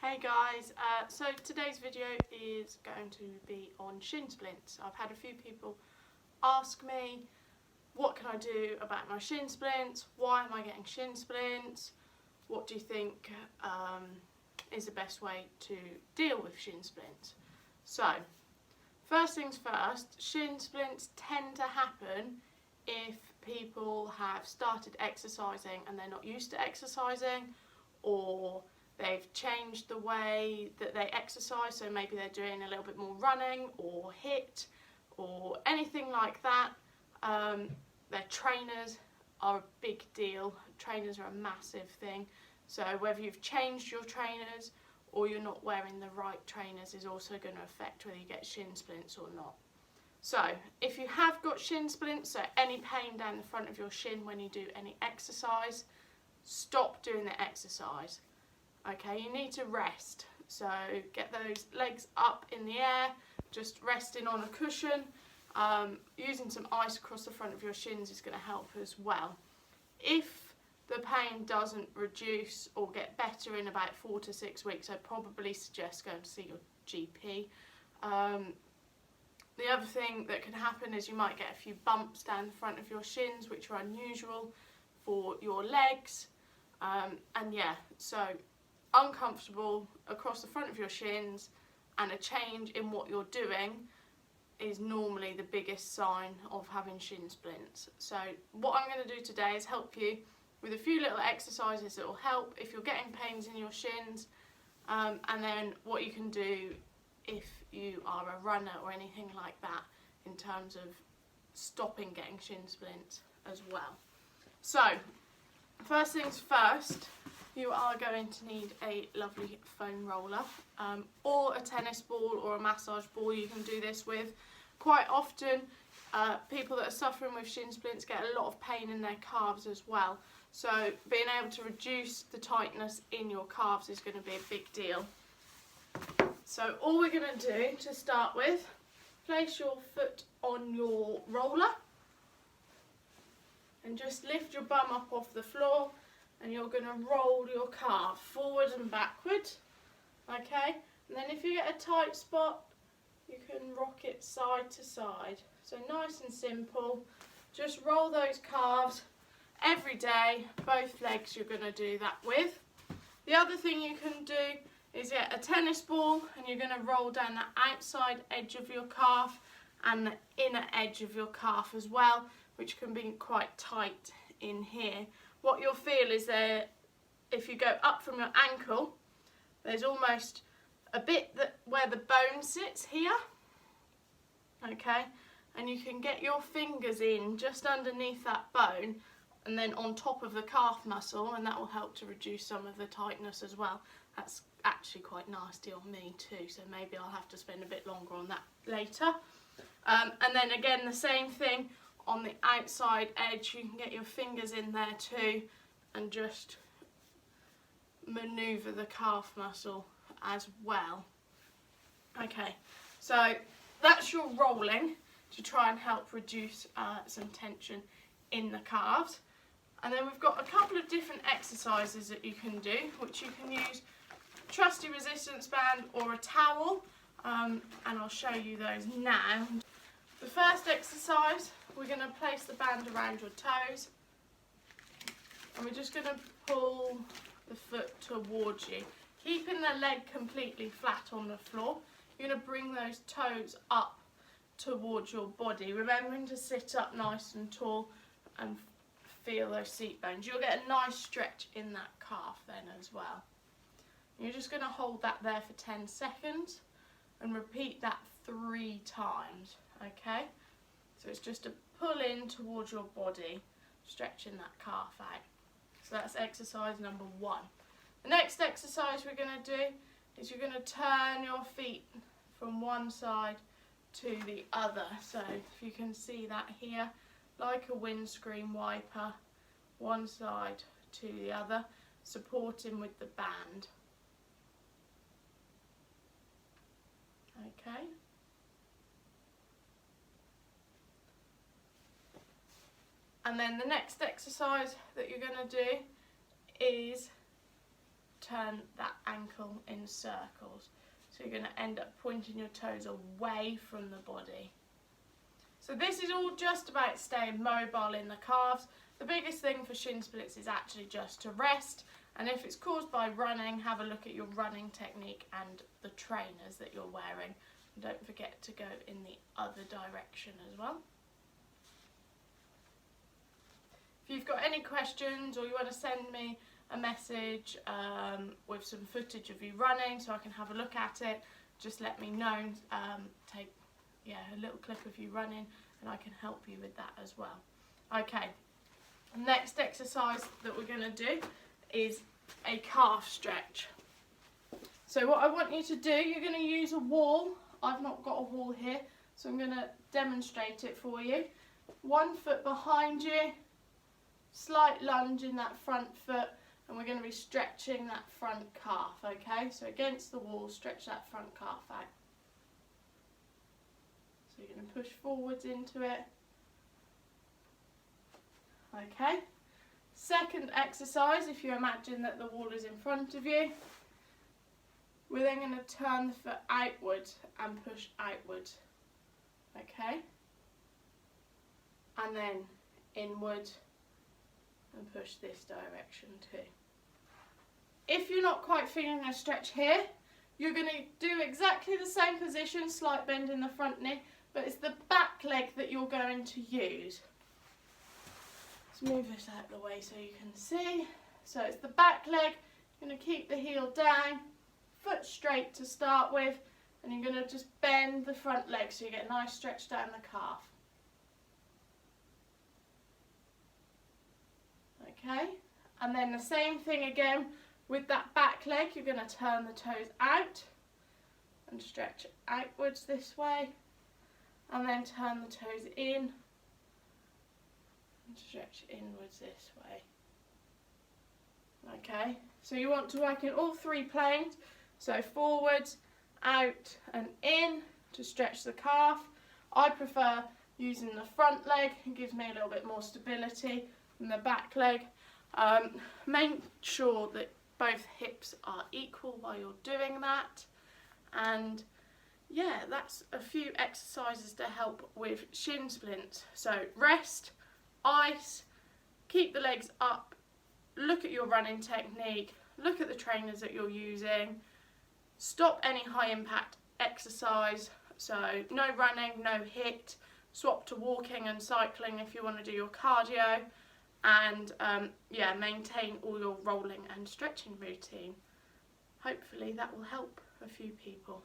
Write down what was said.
Hey guys, so today's video is going to be on shin splints. I've had a few people ask me, what can I do about my shin splints? Why am I getting shin splints? What do you think is the best way to deal with shin splints? So, first things first, shin splints tend to happen if people have started exercising and they're not used to exercising, or they've changed the way that they exercise, so maybe they're doing a little bit more running or HIIT or anything like that. Their trainers are a big deal. Trainers are a massive thing. So whether you've changed your trainers or you're not wearing the right trainers is also going to affect whether you get shin splints or not. So if you have got shin splints, so any pain down the front of your shin when you do any exercise, stop doing the exercise. Okay, you need to rest, so get those legs up in the air, just resting on a cushion. Using some ice across the front of your shins is going to help as well. If the pain doesn't reduce or get better in about 4 to 6 weeks, I'd probably suggest going to see your GP. The other thing that can happen is you might get a few bumps down the front of your shins, which are unusual for your legs. And yeah, so uncomfortable across the front of your shins and a change in what you're doing is normally the biggest sign of having shin splints. So what I'm going to do today is help you with a few little exercises that will help if you're getting pains in your shins, and then what you can do if you are a runner or anything like that in terms of stopping getting shin splints as well. So first things first, you are going to need a lovely foam roller, or a tennis ball or a massage ball you can do this with. Quite often people that are suffering with shin splints get a lot of pain in their calves as well, so being able to reduce the tightness in your calves is going to be a big deal. So all we're going to do to start with, place your foot on your roller and just lift your bum up off the floor, and you're going to roll your calf forward and backward, okay? And then if you get a tight spot, you can rock it side to side. So nice and simple, just roll those calves every day, both legs you're going to do that with. The other thing you can do is get a tennis ball, and you're going to roll down the outside edge of your calf and the inner edge of your calf as well, which can be quite tight in here. What you'll feel is that if you go up from your ankle, there's almost a bit where the bone sits here, okay, and you can get your fingers in just underneath that bone and then on top of the calf muscle, and that will help to reduce some of the tightness as well. That's actually quite nasty on me too, so maybe I'll have to spend a bit longer on that later. And then again, the same thing on the outside edge, you can get your fingers in there too and just maneuver the calf muscle as well. Okay, so that's your rolling to try and help reduce some tension in the calves. And then we've got a couple of different exercises that you can do, which you can use trusty resistance band or a towel, and I'll show you those now. The first exercise, we're going to place the band around your toes, and we're just going to pull the foot towards you, keeping the leg completely flat on the floor. You're going to bring those toes up towards your body, remembering to sit up nice and tall and feel those seat bones. You'll get a nice stretch in that calf then as well. You're just going to hold that there for 10 seconds and repeat that 3 times, okay? So it's just a pull in towards your body, stretching that calf out. So that's exercise number 1. The next exercise we're going to do is you're going to turn your feet from one side to the other. So if you can see that here, like a windscreen wiper, one side to the other, supporting with the band. Okay. And then the next exercise that you're going to do is turn that ankle in circles. So you're going to end up pointing your toes away from the body. So this is all just about staying mobile in the calves. The biggest thing for shin splints is actually just to rest, and if it's caused by running, have a look at your running technique and the trainers that you're wearing. And don't forget to go in the other direction as well. If you've got any questions or you want to send me a message with some footage of you running so I can have a look at it, just let me know. Take a little clip of you running and I can help you with that as well. Okay, the next exercise that we're going to do is a calf stretch. So what I want you to do, you're going to use a wall. I've not got a wall here, so I'm going to demonstrate it for you. 1 foot behind you, slight lunge in that front foot, and we're going to be stretching that front calf, okay? So against the wall, stretch that front calf out. So you're going to push forwards into it. Okay. Second exercise, if you imagine that the wall is in front of you, we're then going to turn the foot outwards and push outwards. Okay. And then inward and push this direction too. If you're not quite feeling a stretch here, you're going to do exactly the same position, slight bend in the front knee, but it's the back leg that you're going to use. Let's move this out of the way so you can see. So it's the back leg, you're going to keep the heel down, foot straight to start with, and you're going to just bend the front leg so you get a nice stretch down the calf. Okay, and then the same thing again with that back leg. You're going to turn the toes out and stretch outwards this way, and then turn the toes in and stretch inwards this way. Okay, so you want to work in all 3 planes, so forwards, out and in to stretch the calf. I prefer using the front leg, it gives me a little bit more stability than the back leg. Make sure that both hips are equal while you're doing that, and yeah, that's a few exercises to help with shin splints. So rest, ice, keep the legs up, look at your running technique, look at the trainers that you're using, stop any high impact exercise, so no running, no HIIT, swap to walking and cycling if you want to do your cardio, and yeah, maintain all your rolling and stretching routine. Hopefully that will help a few people.